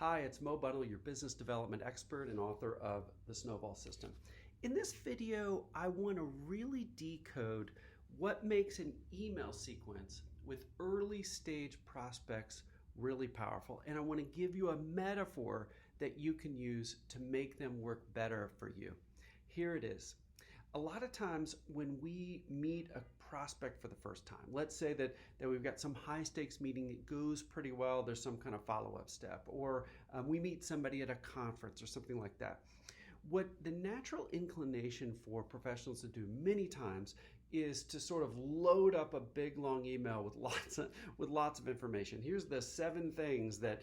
Hi, it's Mo Bunnell, your business development expert and author of The Snowball System. In this video, I want to really decode what makes an email sequence with early stage prospects really powerful. And I want to give you a metaphor that you can use to make them work better for you. Here it is. A lot of times when we meet a prospect for the first time, let's say that we've got some high stakes meeting that goes pretty well, there's some kind of follow-up step, or we meet somebody at a conference or something like that. What the natural inclination for professionals to do many times is to sort of load up a big long email with lots of information. Here's the 7 things that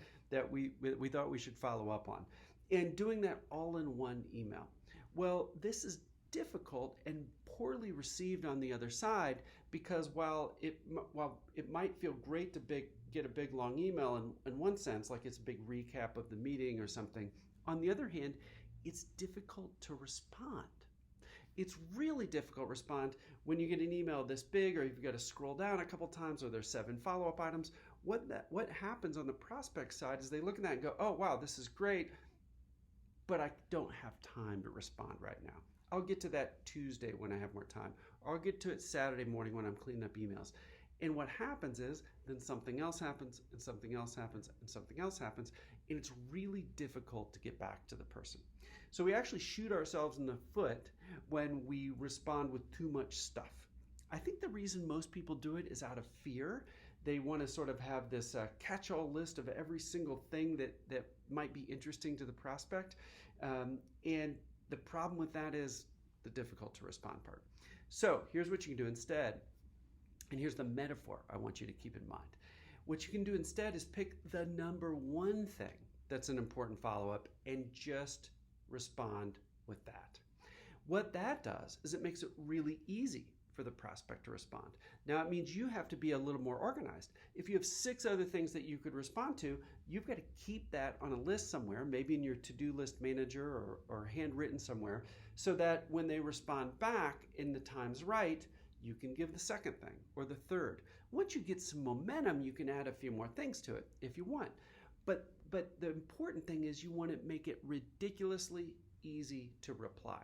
we thought we should follow up on, and doing that all in one email. Well, this is difficult and poorly received on the other side, because while it might feel great to get a big long email in one sense, like it's a big recap of the meeting or something, on the other hand, it's difficult to respond. It's really difficult to respond when you get an email this big, or you've got to scroll down a couple times, or there's 7 follow-up items. What happens on the prospect side is they look at that and go, oh wow, this is great, but I don't have time to respond right now. I'll get to that Tuesday when I have more time, or I'll get to it Saturday morning when I'm cleaning up emails. And what happens is then something else happens, and something else happens, and something else happens, and it's really difficult to get back to the person. So we actually shoot ourselves in the foot when we respond with too much stuff. I think the reason most people do it is out of fear. They want to sort of have this catch-all list of every single thing that might be interesting to the prospect, and the problem with that is the difficult to respond part. So here's what you can do instead. And here's the metaphor I want you to keep in mind. What you can do instead is pick the number 1 thing that's an important follow-up and just respond with that. What that does is it makes it really easy for the prospect to respond. Now it means you have to be a little more organized. If you have 6 other things that you could respond to, you've got to keep that on a list somewhere, maybe in your to-do list manager or handwritten somewhere, so that when they respond back in the time's right, you can give the 2nd thing or the 3rd. Once you get some momentum, you can add a few more things to it if you want. But the important thing is you want to make it ridiculously easy to reply.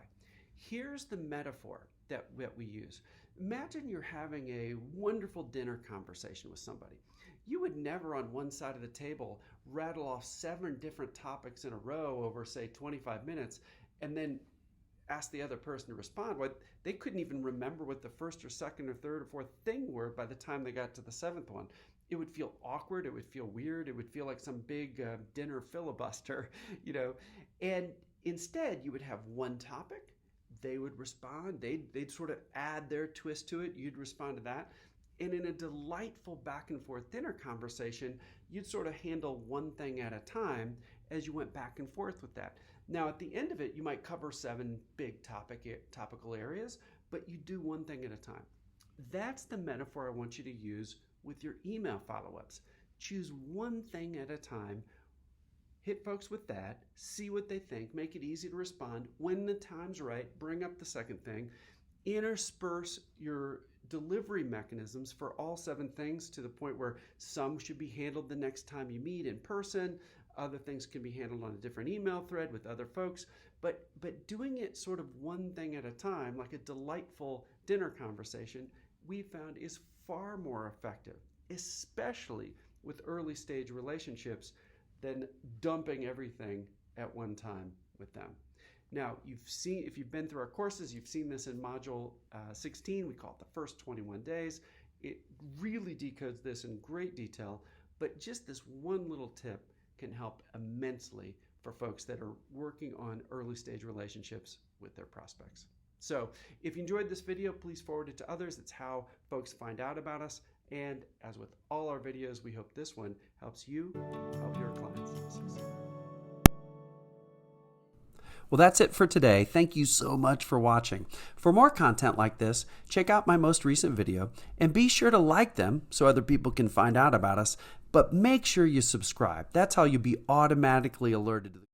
Here's the metaphor that we use. Imagine you're having a wonderful dinner conversation with somebody. You would never on one side of the table rattle off 7 different topics in a row over, say, 25 minutes and then ask the other person to respond. Well, they couldn't even remember what the 1st or 2nd or 3rd or 4th thing were by the time they got to the 7th one. It would feel awkward. It would feel weird. It would feel like some big dinner filibuster, and instead you would have one topic. They would respond. They'd sort of add their twist to it. You'd respond to that. And in a delightful back and forth dinner conversation, you'd sort of handle one thing at a time as you went back and forth with that. Now, at the end of it, you might cover 7 big topical areas, but you do one thing at a time. That's the metaphor I want you to use with your email follow-ups. Choose one thing at a time. Hit folks with that, see what they think, make it easy to respond. When the time's right, bring up the 2nd thing. Intersperse your delivery mechanisms for all 7 things to the point where some should be handled the next time you meet in person. Other things can be handled on a different email thread with other folks. But doing it sort of one thing at a time, like a delightful dinner conversation, we found is far more effective, especially with early stage relationships, than dumping everything at one time with them. Now, if you've been through our courses, you've seen this in module 16. We call it the first 21 days. It really decodes this in great detail, but just this one little tip can help immensely for folks that are working on early stage relationships with their prospects. So if you enjoyed this video, please forward it to others. It's how folks find out about us. And as with all our videos, we hope this one helps you help your clients succeed. Well, that's it for today. Thank you so much for watching. For more content like this, check out my most recent video and be sure to like them so other people can find out about us. But make sure you subscribe. That's how you'll be automatically alerted to the